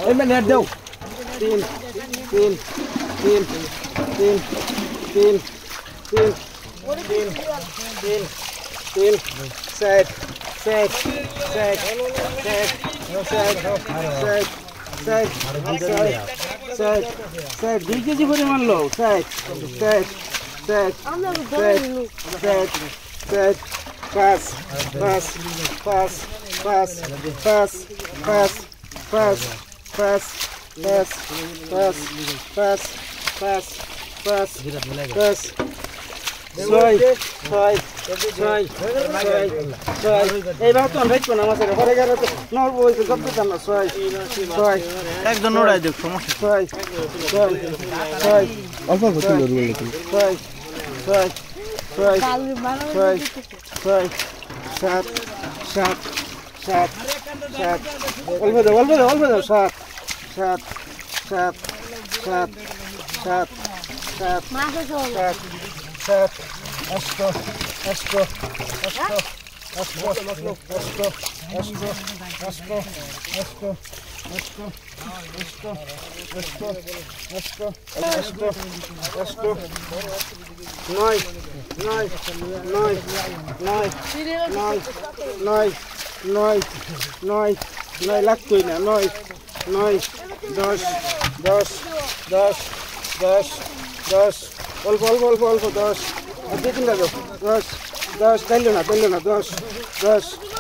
এই মানে দাও 3 3 3 3 3 3 3 set set set set set set set set 2 KG পরিমাণ লো set set set set set set pass pass pass pass pass pass pass pass pass pass pass pass pass pass ছয় ছয় ছয় ছয় ছয় এইবার তো রাইট কোন আমার ঘরে গেলে তো নর বলতে গপ্পতাম না ছয় ছয় একজন ওড়াই দেখ সমস্যা ছয় ছয় ছয় অল্প অল্প সুন্দর বলে তুমি ছয় ছয় ছয় ছয় ছয় সাত সাত সাত সাত অল্প দাও সাত সাত সাত সাত সাত সাত সাত সাত অষ্ট অষ্ট অষ্ট অষ্ট অষ্ট অষ্ট অষ্ট অষ্ট অষ্ট অষ্ট অষ্ট অষ্ট অষ্ট অষ্ট নয় নয় নয় নয় নয় নয় নয় নয় নয় লাগতোই না নয় নয় 10 10 10 10 10 অল্প অল্প অল্প অল্প 10 আর 2-3 দাও 10 10 তাইলো না 10 10